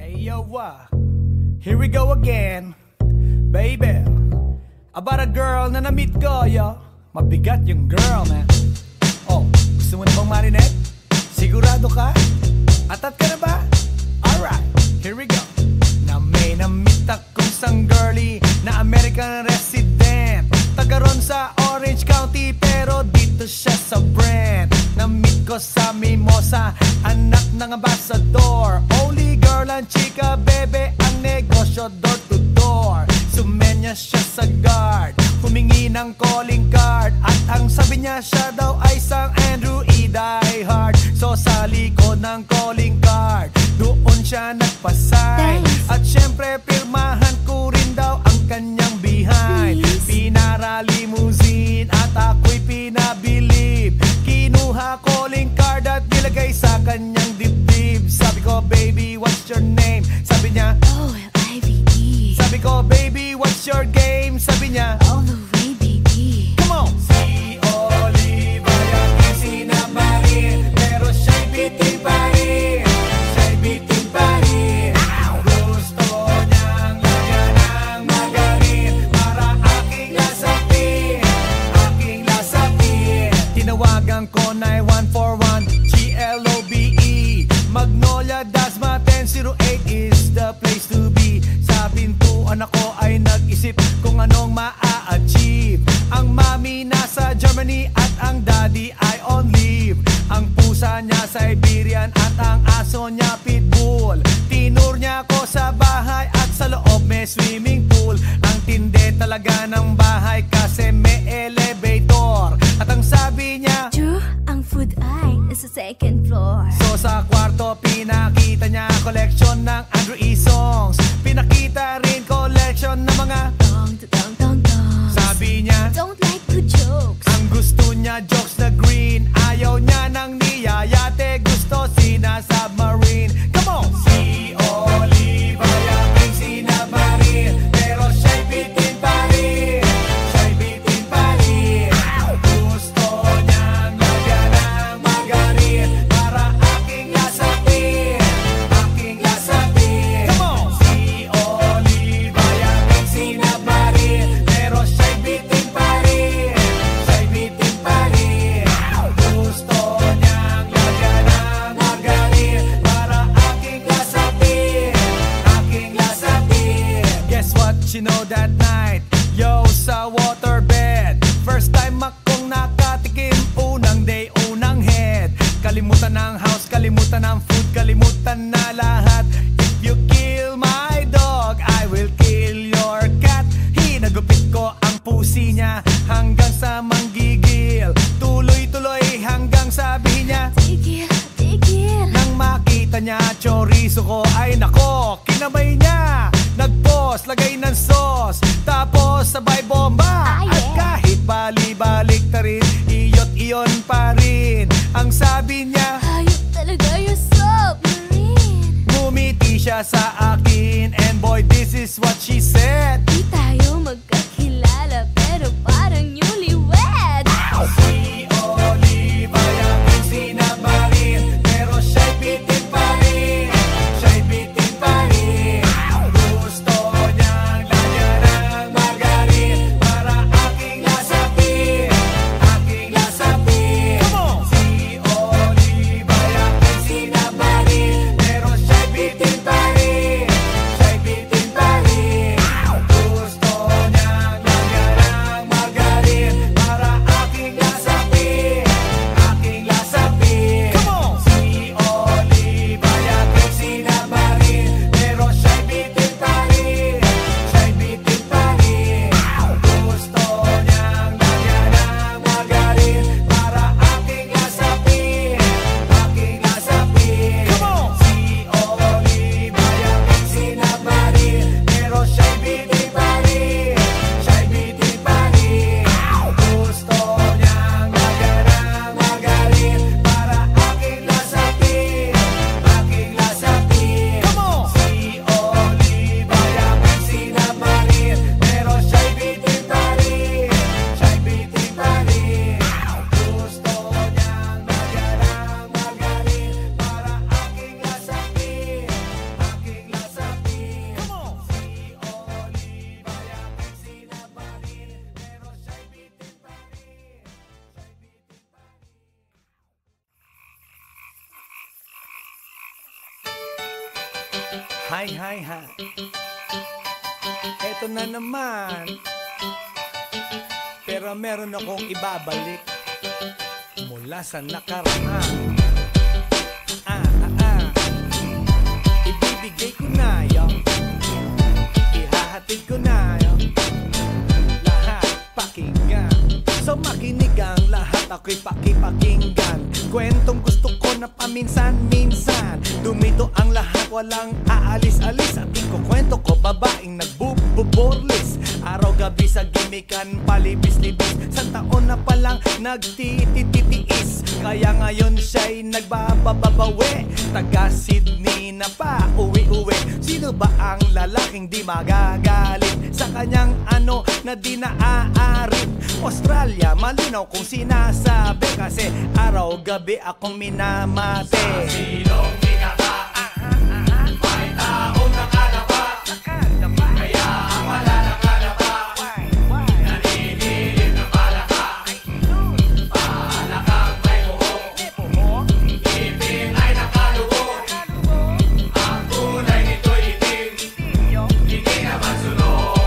Yo, here we go again, baby. About a girl na na-meet ko, yo. Mabigat yung girl, man. Oh, gusto mo na bang marinig? Sigurado ka? Atat ka na ba? Alright, here we go. Na may na-meet akong isang girlie na American resident, taga ron sa Orange County, pero dito siya sa Brent. Na-meet ko sa Mimosa, anak ng ambassador. Only girl and chika, bebe, ang negosyo door to door. Sumenya siya sa guard, humingi ng calling card, at ang sabi niya siya daw ay sang Andrew E. Die Hard. So sa likod ng calling card, doon siya nagpasay. At syempre pirmahan ko rin daw ang kanyang behind. Pinara limousine at ako'y pinabilib. Kinuha calling card at nilagay sa kanyang dibdib. Sabi ko, baby, what's your name? Sabi niya, OLIVE. Sabi ko, baby, what's your game? Sabi niya, All the way, baby. come on! Si Olive ay aking sinabarin, pero siya'y bitin pa rin. Siya'y bitin pa rin. Gusto niyang lagyan ng magarin para aking lasapin, aking lasapin. Tinawagan ko 9141 GLOBE, Magnolia, Dasma 1008 is the place to be. Sa pintuan ako ay nag-isip kung anong maa-achieve. Ang mami nasa Germany at ang daddy ay on leave. Ang pusa niya Siberian at ang aso niya Pitbull. Tinur niya ako sa bahay at sa loob may swimming pool. Ang tindi talaga ng bahay kasi may elevator. At ang sabi niya, True, ang food ay nasa second floor. so sa kwarto pinakita niya collection ng Andrew E. songs. Pinakita rin collection ng mga Dong, dong, dong, dong. sabi niya, Don't like good jokes. ang gusto niya jokes na green. Ayaw niya ng niyayate, gusto sina submarine. Come on! Si Olive ay aking sinabarin, pero siya'y bitin pa rin. Siya'y bitin pa rin. Gusto niyang lagyan ng magarin para aking lasapin, aking lasapin. Come on! Si Olive ay aking sinabarin, pero siya'y bitin pa rin. Siya'y bitin pa rin. Gusto niyang lagyan ng magarin para aking lasapin, aking lasapin. Guess what you know that night? Yo, sa waterbed, first time akong nakatikim. Unang day, unang head. Kalimutan ng house, kalimutan ng food, kalimutan na lahat. If you kill my dog, I will kill your cat. Hinagupit ko ang pusi niya hanggang sa manggigil. Tuloy-tuloy hanggang sabihin niya, Tigil, tigil. nang makita niya chorizo ko, ay nako, kinamay niya. Nag-pause, lagay ng sauce, tapos sabay bomba. Ah, yeah. At kahit bali-balik ta rin, iyot iyon pa rin. Ang sabi niya, Hayop talaga yung submarine. ngumiti siya sa akin, and boy, this is what she said. Di tayo magkakilala pero parang newlywed. Si Olive ay aking sinabarin, pero siya'y bitin pa rin. Siya'y bitin pa rin. Gusto niyang lagyan ng magarin para aking lasapin, aking lasapin. Come on! Si Olive ay aking sinabarin, pero siya'y bitin pa rin. Siya'y bitin pa rin. Gusto niyang lagyan ng magarin para aking lasapin, Hi, hi, hi. Eto na naman. Pero meron akong ibabalik mula sa nakaraan. Ibibigay ko na yun, ihahatid ko na yun, lahat pakinggan. So makinig ang lahat, ako'y pakipakinggan. Kwentong gusto ko na paminsan-minsan. Dumito ang lahat, walang aalis-alis. At ikukwento ko, babaeng nagbububorlis. Araw-gabi sa gimikan, palibis-libis. Sa taon na palang nagtititiis. Kaya ngayon siya'y nagbababawi. Taga Sydney na pa, uwi-uwi. Sino ba ang lalaking di magagalit sa kanyang ano na di naaarit? Australia, malinaw kung sinasabi. Kasi araw-gabi akong minamate. Sa silong minaka, may taong nakalaba. Kaya ang wala nakalaba, naninilig na palaka. Palakang may buhok, ipin ay nakalugo. Ang kulay nito'y itim, hindi naman sunog.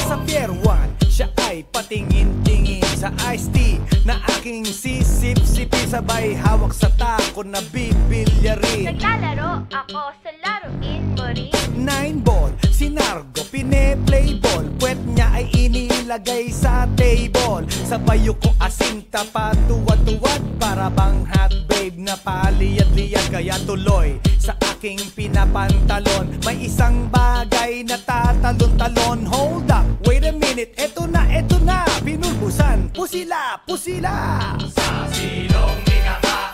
Sa Pier 1, siya ay patingin-tingin sa iced tea na aking sisip-sipin. Sabay hawak sa tako na bibilyarin. Naglalaro ako sa laruin mo rin. 9-ball, sinargo, pine-playball. Puwet niya ay inilagay sa table. Sabay ko asinta patuwad-tuwad. Para bang hot babe na paliyad-liyad. Kaya tuloy sa aking pinapantalon may isang bagay na tatalon-talon. Hold up, wait a minute, eto na, pinulbusan, pusila, pusila. Sa silong minaka,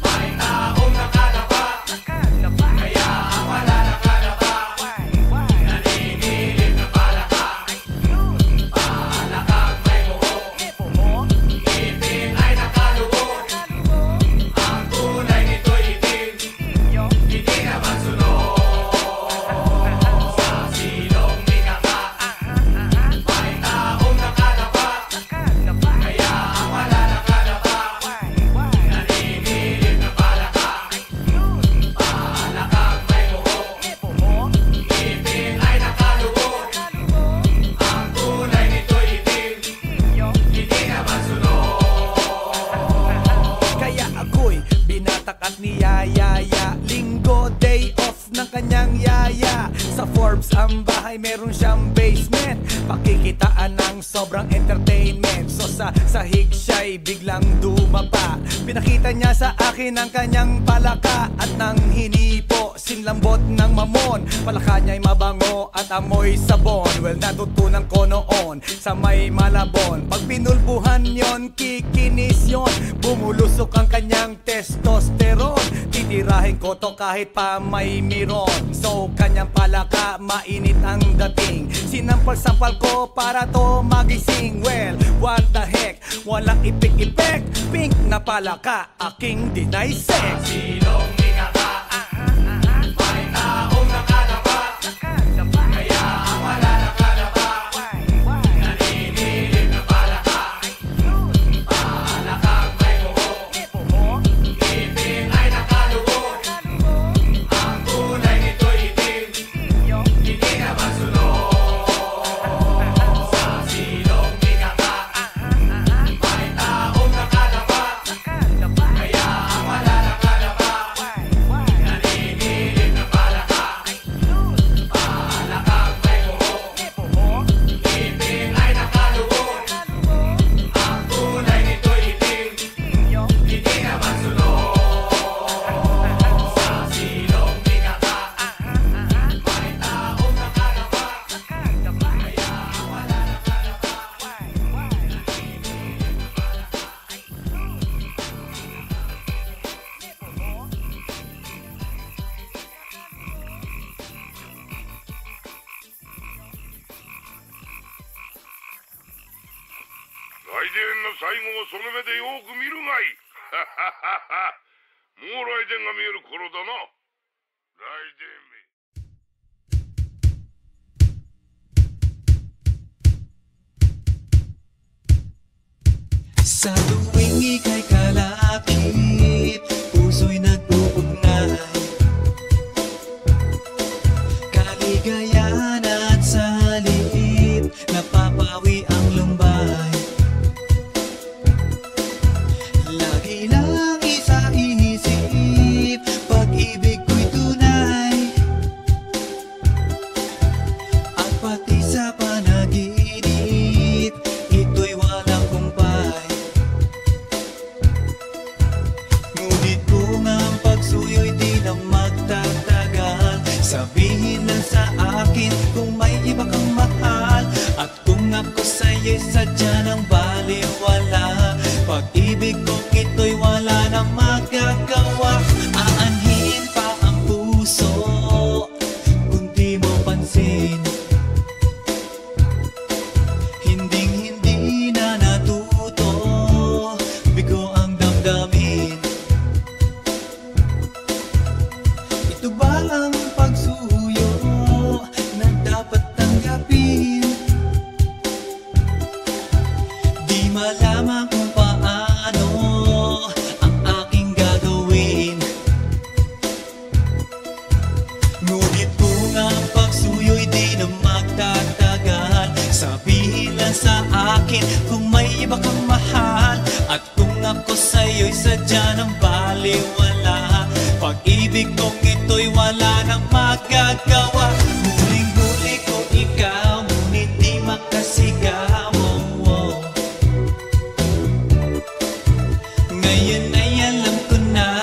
may taong nakalaba. Kaya ang wala nakalaba, naninilig na palaka. Palakang may buhok, ipin ay nakalugo. Ang kulay nito'y itim, hindi naman sunog. Sa silong minaka, may taong nakalaba. Kaya ang wala nakalaba, naninilig na palaka. Palakang may buhok, ipin ay nakalugo. Ang kulay nito'y itim, hindi naman sunog. Kaya ako'y binatak at niyayaya. Linggo, day off ng kanyang yaya. Sa Forbes ang bahay, meron siyang basement. Pakikitaan ng sobrang entertainment. So sa sahig siya'y biglang dumapa. Pinakita niya sa akin ang kanyang palaka. At nang hinipo, sinlambot ng mamon. Palaka niya'y mabango at amoy sabon. Well, natutunan ko noon sa may Malabon. Pag pinulbuhan yon, kikinis yon. Bumulusok ang kanyang testosterone. Titirahin ko to kahit pa may miron. So kanyang palaka, mainit ang dating. Sinampal-sampal ko para to magising. Well, what the heck, walang ipik-ipek. Pink na palaka, aking dinaysek. Silong minaka, may taong nakalaba. Kaya ang wala nakalaba, naninilig na palaka. Palakang may buhok, ipin ay nakalugo. Ang kulay nito'y itim, hindi naman sunog. Sa silong minaka, may taong nakalaba. Kaya ang wala nakalaba, naninilig na palaka. Palakang may buhok, ipin ay nakalugo. Ang kulay nito'y itim, hindi naman sunog. Sa silong minaka, may taong nakalaba. Kaya ang wala nakalaba, naninilig na palaka.来電の最後をその目でよく見るがいい。もう来電が見える頃だな。来電め。Sa tuwing ika'y kalapit, puso'y nag-uugnay. sadya ng baliwala. Pag-ibig kong ito'y wala nang magagawa. Huling-huli ko ikaw, ngunit di makasigaw. Ngayon ay alam ko na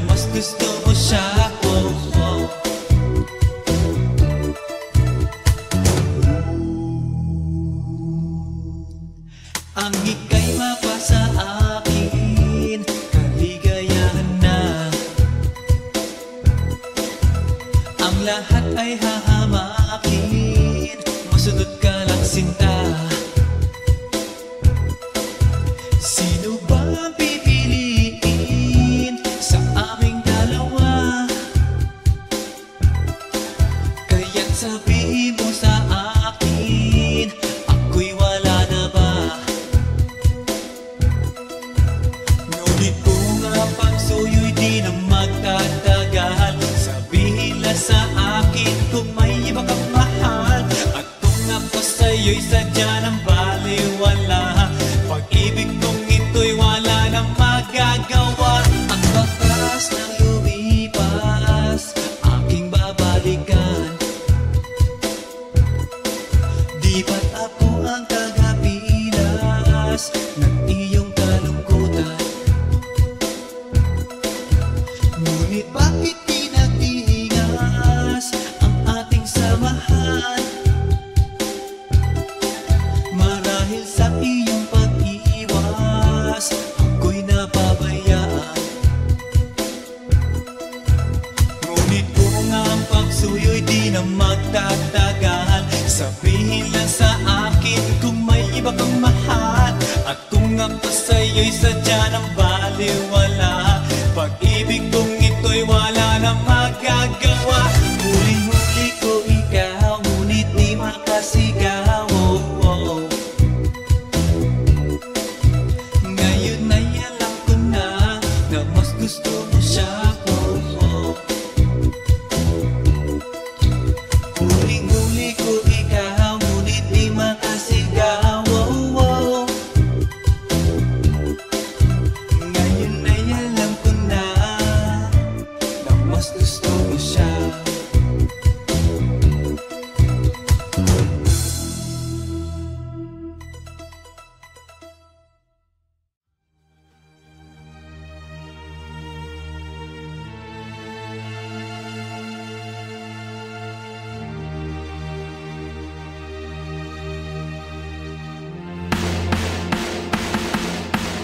mas gusto mo siya. Ang ika'y mapasa akin, kaligayahan na. Ang lahat ay hahamakin, masunod ka lang sinta. Sino ba ang pipiliin sa aming dalawa? Kaya't sabihin mo sa akin, ako'y wala na ba? Ngunit kung ang pagsuyo'y di na magtatagal, sabihin lang sa akin kung may iba kang mahal. At kung ako sa'yo'y sadya ng baliwala, pag-ibig kong ito'y wala nang magagawa. Ang bakas ng lumipas, aking babalikan. Di ba't ako ang tagapilas ng iyong kalungkutan? Ngunit bakit tinatigas ang ating samahan? Marahil sa iyong pag-iwas, ako'y napabayaan. Ngunit kung ang pagsuyo'y di na magtatagal, sabihin lang sa akin kung may iba kang mahal. At kung ako sa'yo'y sadya ng baliwala, pag-ibig kong ito'y wala na magagawa. Huling-huli ko ikaw, ngunit di makasigaw. Ngayon ay alam ko na mas gusto mo siya. Huling-huli ko ikaw, ngunit di makasigaw. Ngayon ay alam ko na mas gusto mo siya.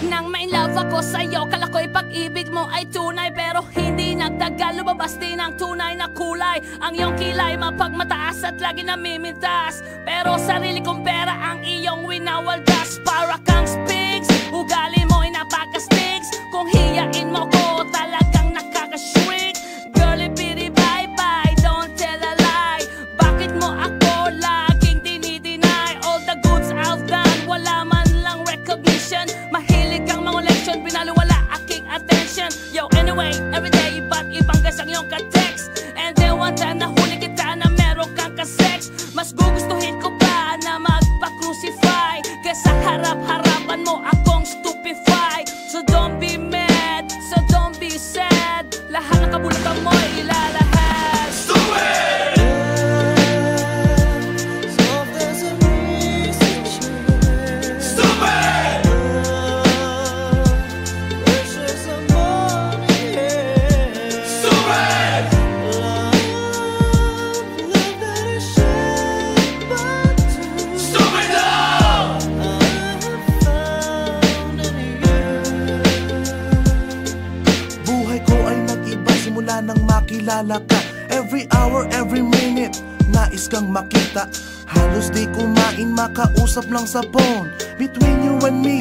Nang may love ako sa'yo, kala ko'y pag-ibig mo ay tunay. Pero hindi nagtagal, lumabas din ang tunay na kulay. Ang iyong kilay mapagmataas at lagi namimintas, pero sarili kong pera ang iyong winawaldas. Para kang spigs, ugali mo'y napaka-sticks. Kung hiyain mo ko, talagang nakaka-shrink. Girlie, pity, bye-bye, don't tell a lie. Bakit mo ako laging dinideny? All the goods I've done, wala man lang recognition. Mahilig kang mangoleksyon, binaliwala aking attention. Yo, anyway, everyday, ba't ibang gas ang iyong ka-text? And then one time nahuli kita na meron kang ka-sex. Mas gugustuhin ko ba na magpa-crucify kesa harap-harapan mo akong stupefy? So don't be mad, so don't be sad. Lahat ng kabulutan mo'y ilalahad. Stupid! Nang makilala ka, every hour, every minute, nais kang makita. Halos di kumain, makausap lang sa phone. Between you and me,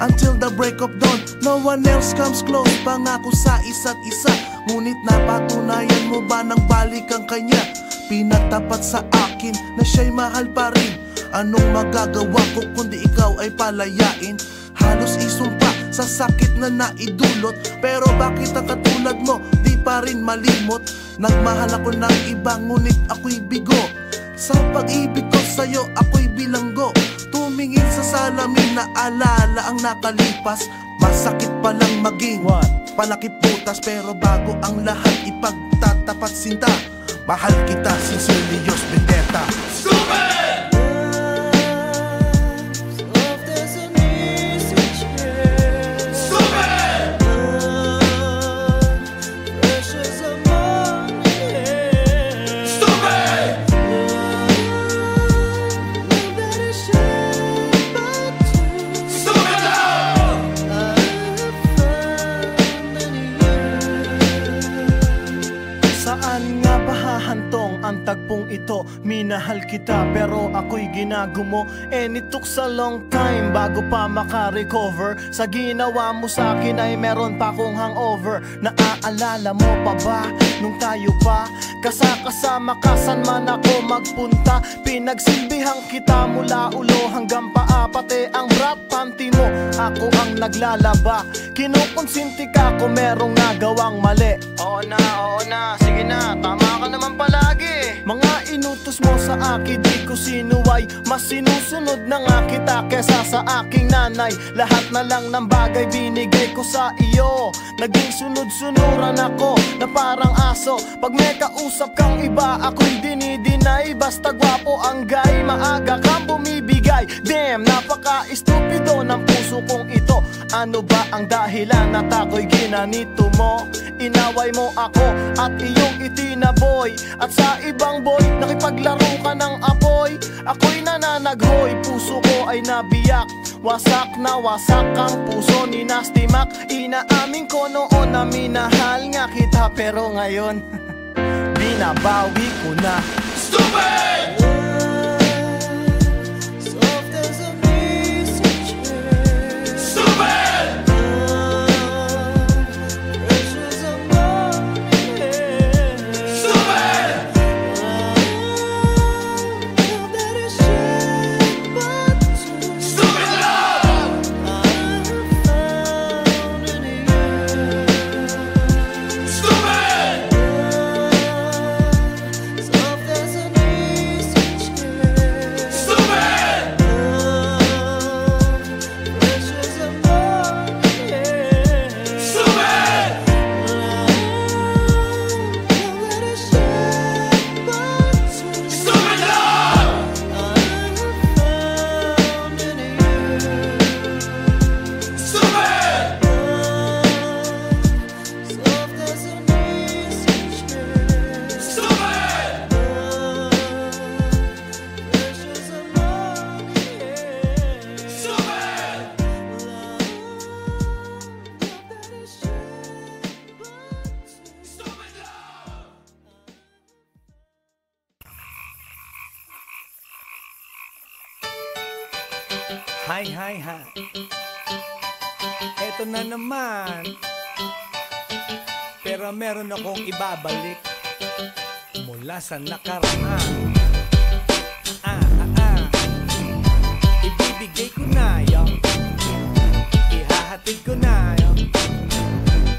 until the break of dawn. No one else comes close, pangako sa isa't isa. Ngunit napatunayan mo ba nang balik ang kanya? Pinagtapat sa akin na siya'y mahal pa rin. Anong magagawa ko kundi ikaw ay palayain? Halos isumpa sa sakit na naidulot, pero bakit ang katulad mo di pa rin malimot? Nagmahal ako ng iba, ngunit ako'y bigo. Sa pag-ibig ko sa'yo, ako'y bilanggo. Tumingin sa salamin na alala ang nakalipas. Masakit palang maging palakip butas, pero bago ang lahat ipagtatapat sinta. Mahal kita, Sincerios Vendetta. Stupid! Ang tagpong ito, minahal kita pero ako'y ginagumo. And it took a long time bago pa makarecover. Sa ginawa mo sa akin ay meron pa akong hangover. Naaalala mo pa ba nung tayo pa kasama ka saan man ako magpunta? Pinagsilbihan kita mula ulo hanggang paa, pati ang brat panty mo ako ang naglalaba. Kinukonsinti ka kung merong nagawang mali. Oo na, sige na, tama ka naman palagi. Mga inutos mo sa akin, di ko sinuway. Mas sinusunod na nga kita kesa sa aking nanay. Lahat na lang ng bagay binigay ko sa iyo. Naging sunod-sunuran ako na parang aso. Pag may kausap kang iba, ako'y dinidinay. Basta gwapo ang guy, maaga kang bumibigay. Damn, napaka-estupido ng puso kong ito. Ano ba ang dahilan at ako'y ginanito mo? Inaway mo ako at iyong itinaboy. At sa ibang boy, nakipaglaro ka ng apoy. Ako'y nananaghoy, puso ko ay nabiyak. Wasak na wasak ang puso ni Nasty Mac. Inaamin ko noon na minahal nga kita, pero ngayon binabawi ko na. Stupid! Hi. Eto na naman. Pero meron akong ibabalik mula sa nakaraan. Ibibigay ko na yun, ihahatid ko na yun.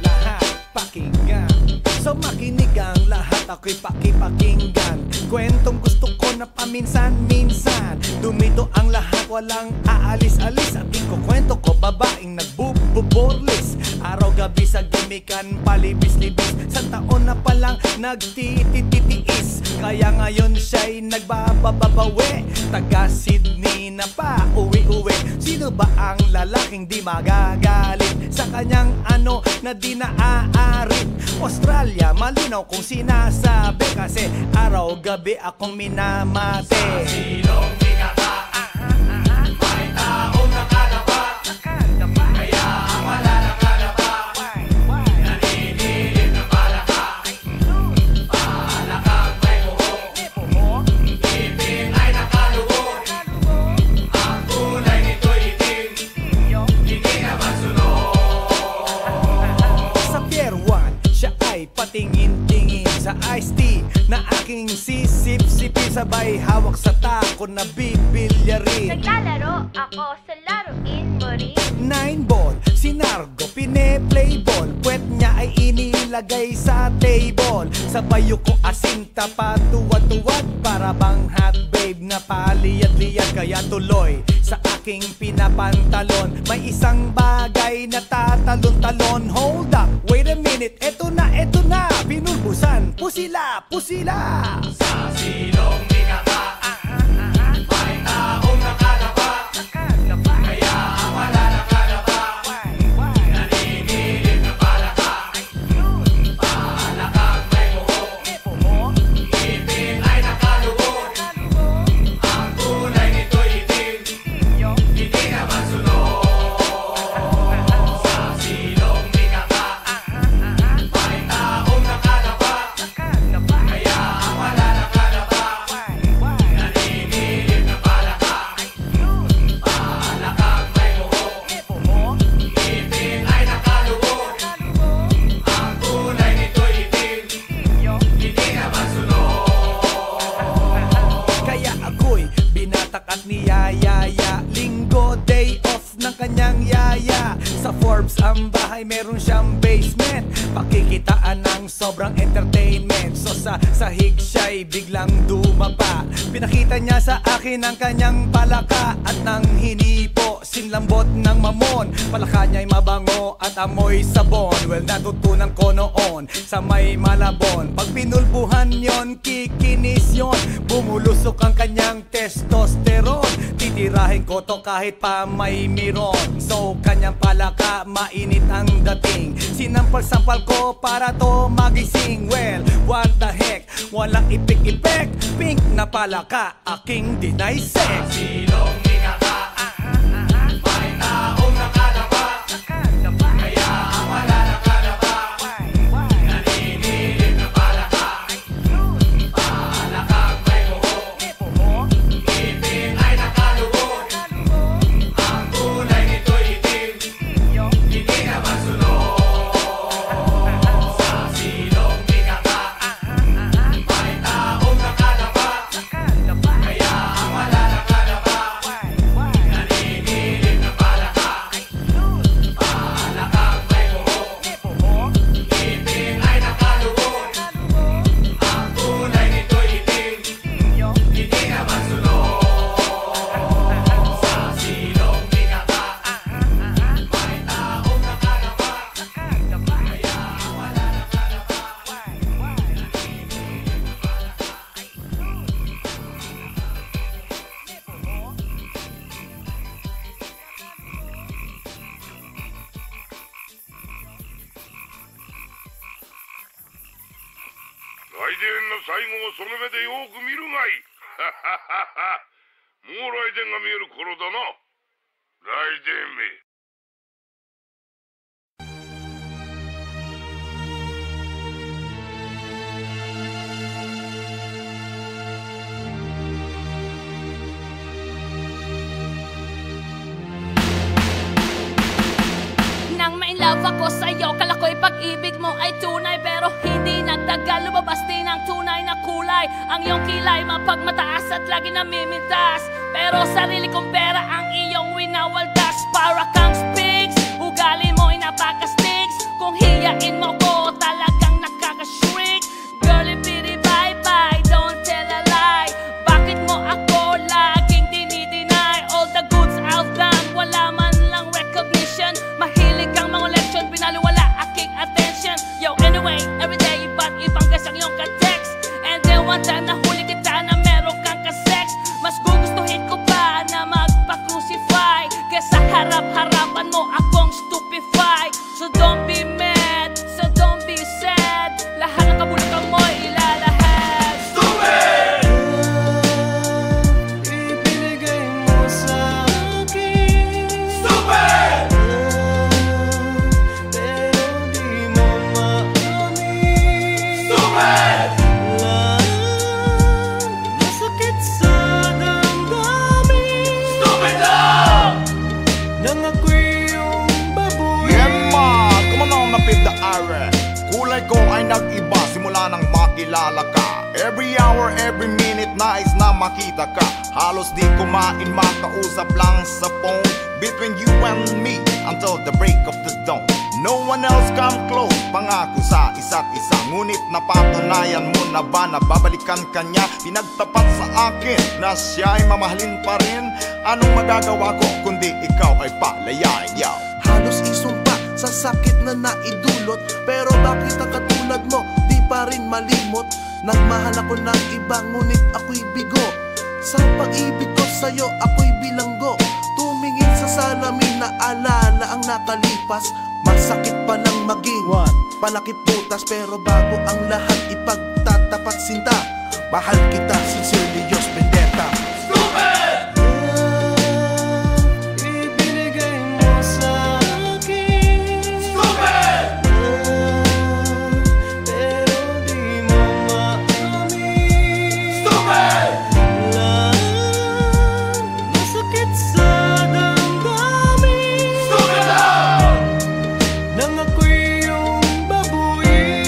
Lahat pakinggan, so makinig ang lahat, ako'y pakipakinggan. Kwentong gusto ko na paminsan-minsan. Dumito ang lahat, walang aalis-alis. At ikukwento ko, babaeng nagbuborlis. Araw-gabi sa gimikan, palibis-libis. Sa taon na palang nagtititiis. Kaya ngayon siya'y nagbababawi. Taga Sydney na pa, uwi-uwi. Sino ba ang lalaking di magagalit sa kanyang ano na di naaarit? Australia, malinaw kung sinasabi, kasi araw-gabi akong minamate. Sa silong binaba, may taong nakalapa. Kaya ang wala nakalapa, naninilig na palaka. Palakang may buhok, ipin ay nakaluhok. Ang kulay nito'y itim, hindi naman sunog. Sa Pier 1, siya ay patingin-tingin sa iced tea na aking sisip-sipin. Sabay hawak sa tako na bibilyarin. Naglalaro ako sa laruin mo rin. 9-ball, si Nargo pine-playball. Puwet niya ay inilagay sa table. Sa bayo ko asinta patuwad-tuwad. Para bang hot babe na paliyad-liyad. Kaya tuloy sa akin aking pinapantalon. May isang bagay na tatalon-talon. Hold up, wait a minute, eto na, pinulbusan, pusila, pusila. Sa silong minaka, may taong nakalapa, kaya ang wala nakalapa, nanginginig na palaka. Palakang may buhok, ngipin ay nakalubog, ang kulay nito'y itim, hindi naman sunog. Sa silong minaka, may taong nakalapa, kaya ang wala nakalapa, nanginginig na palaka. Palakang may buhok, ngipin ay nakalubog, ang kulay nito'y itim, hindi naman sunog. Kaya ako'y binatak at niyayaya, linggo day off ng kanyang yaya. Sa Forbes ang bahay meron siyang basement, pakikitaan ng sobrang entertainment. So sa sahig siya'y biglang dumapa, pinakita niya sa akin ang kanyang palaka. At nang hinipo, sinlambot ng mamon, palaka niya'y mabango at amoy sabon. Well, natutunan ko noon sa may Malabon, pag pinulbuhan yon, kikinis yon, bumulusok ang kanyang testosterone. Titirahin ko to kahit pa may miron. So kanyang palaka, mainit ang dating, sinampal-sampal ko para to magising. Well, what the heck, walang ipik-ipek, pink na palaka, aking dinaysek. Silong minaka, may taong nakalapa, kaya ang wala nakalapa, nanginginig na palaka. Palakang may buhok, ngipin ay nakalubog, ang kulay nito'y itim, hindi naman sunog. Sa silong minaka, may taong nakalapa, kaya ang wala nakalapa, nanginginig na palaka. Palakang may buhok, ngipin ay nakalubog, ang kulay nito'y itim, hindi naman sunog. Sa silong minaka, may taong nakalapa, kaya ang wala nakalapa,来電の最後をその目でよく見るがいい。もう来電が見える頃だな。来電め。Nang ma-inlove ako sa'yo, kala ko'y pag-ibig mo ay tunay, pero hindi nagtagal, lumabas din ang tunay na kulay. Ang iyong kilay mapagmataas at lagi namimintas, pero sarili kong pera ang iyong winawaldas. Para kang spigs, ugali mo'y napaka-sticks, kung hiyain mo ko talagang nakaka-shrink. Girlie bitty bye-bye, don't tell a lie. Bakit mo ako laging dinideny? All the goods I've done, wala man lang recognition. Mahilig kang mga leksyon, binaliwala aking attention. Yo, anyway, everyday iba't ibang gas ang iyong ka-text. And then one time nahuli kita na meron kang ka-sex. Mas gugustuhin ko pa na magpa-crucify kesa harap-harapan mo akong stupefy. So don't be mad, so don't be sad, lahat ng kabulukan mo'y ilalahad. Stupid! Ibinigay mo sa akin Stupid! pero di mo maamin. Stupid! Masakit sa damdamin Stupid lang! nang ako'y iyong baboy. Yema, kumanong napid the are. Kulay ko ay nag-iba simula nang makilala ka. Every hour, every minute nais na makita ka. Halos di kumain, makausap lang sa phone. Between you and me until the break of the dawn. No one else come close, pangako sa isa't isa. Ngunit napatunayan mo na ba na babalikan kanya? Pinagtapat sa akin na siya ay mamahalin pa rin. Anong magagawa ko kundi ikaw ay palayain, yo? Halos isumpa sa sakit na naidulot, pero bakit ang katulad mo di pa rin malimot? Nagmahal ako ng iba ngunit ako'y bigo. Sa pag-ibig ko sa'yo ako'y bilanggo. Tumingin sa salamin na alala ang nakalipas. Masakit palang maging palakip butas, pero bago ang lahat ipagtatapat sinta. Mahal kita, sincerely, Diyos Bendetta. Stupid! Ibinigay mo sa akin. Stupid! Pero di mo maamin. Stupid! Masakit sa damdamin. Stupid lang! Nang ako'y iyong babuin.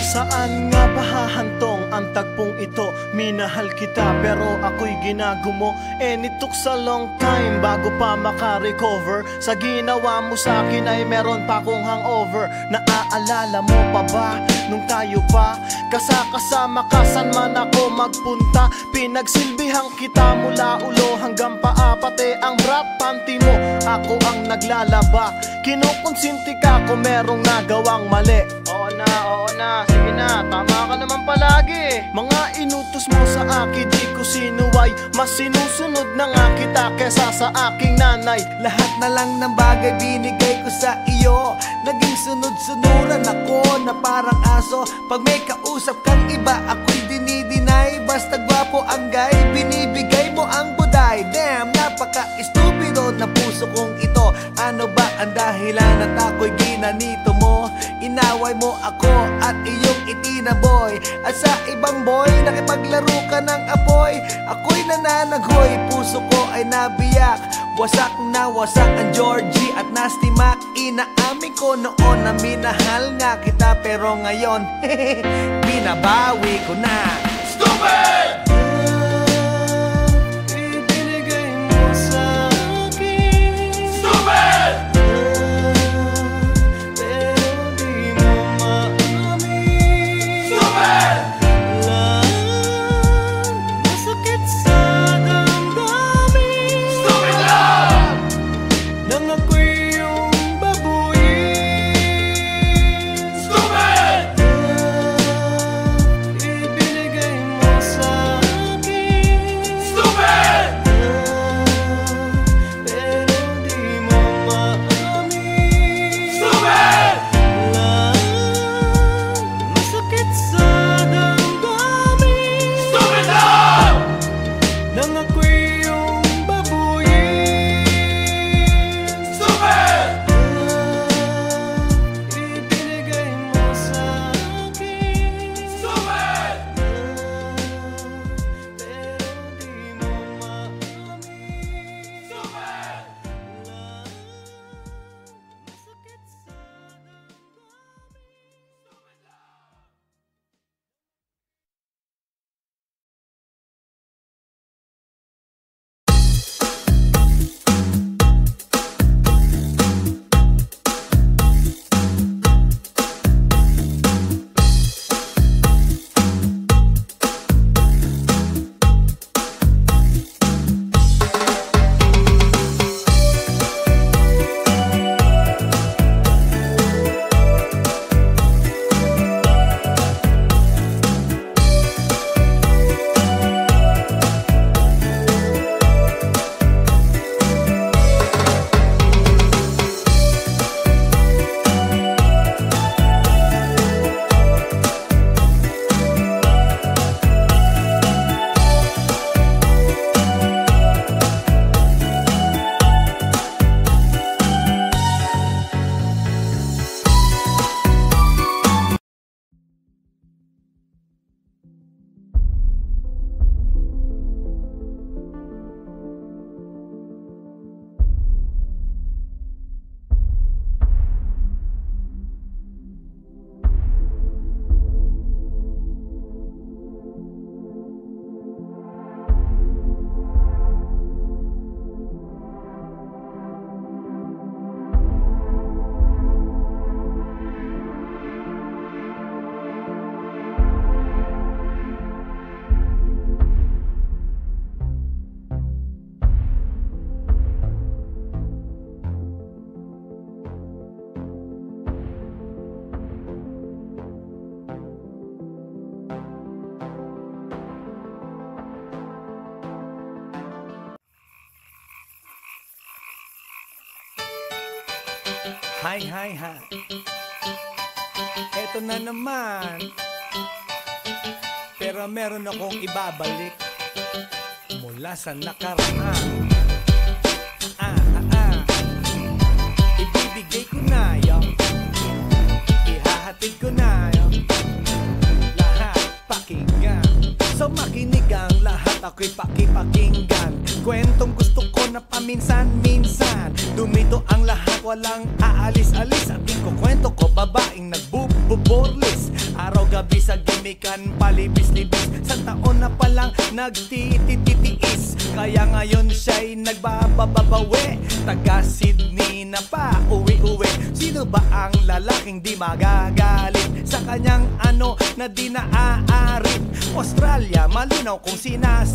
Saan nga ba hahantong ang tagpong ito? Minahal kita pero ako'y ginagumo. And it took a long time bago pa makarecover. Sa ginawa mo sa akin ay meron pa akong hangover. Naaalala mo pa ba nung tayo pa kasama ka saan man ako magpunta? Pinagsilbihan kita mula ulo hanggang paa, pati ang bra panty mo ako ang naglalaba. Kinukonsinti ka kung merong nagawang mali. Oo na, sige na, tama ka naman palagi. Mga inutos mo sa akin di ko sinuway, mas sinusunod na nga kita kesa sa aking nanay. Lahat na lang ng bagay binigay ko sa iyo. Naging sunod-sunuran ako na parang aso. Pag may kausap kang iba, ako'y dinidinay. Basta gwapo ang guy, binibigay mo ang buday. Damn, napaka-estupido na puso kong ito. Ano ba ang dahilan at ako'y ginanito mo? Inaway mo ako at iyong itinaboy. At sa ibang boy, nakipaglaro ka ng apoy. Ako'y nananaghoy, puso ko ay nabiyak. Wasak na wasak ang Georgie at Nasty Mac. Inaamin ko noon na minahal nga kita, pero ngayon, binabawi ko na. Stupid! Ibinigay mo sa akin. Stupid! Pero di mo maamin. Stupid! Masakit sa damdamin. Stupid lang! Nang ako'y iyong babuin. Stupid! Ibinigay mo sa Hi, hi, hi. Eto na naman. Pero meron akong ibabalik mula sa nakaraan. Ibibigay ko na yun, ihahatid ko na yun, lahat pakinggan. So makinig ang lahat, ako'y pakipakinggan. Kwentong gusto ko na paminsan-minsan. Dumito ang lahat, walang aalis-alis. At ikukwento ko, babaeng nagbububorlis. Araw-gabi sa gimikan, palibis-libis. Sa taon na palang nagtititiis. Kaya ngayon siya'y nagbababawi. Taga Sydney na pa, uwi-uwi. Sino ba ang lalaking di magagalit sa kanyang ano na di naaarit? Australia, malinaw kung sinas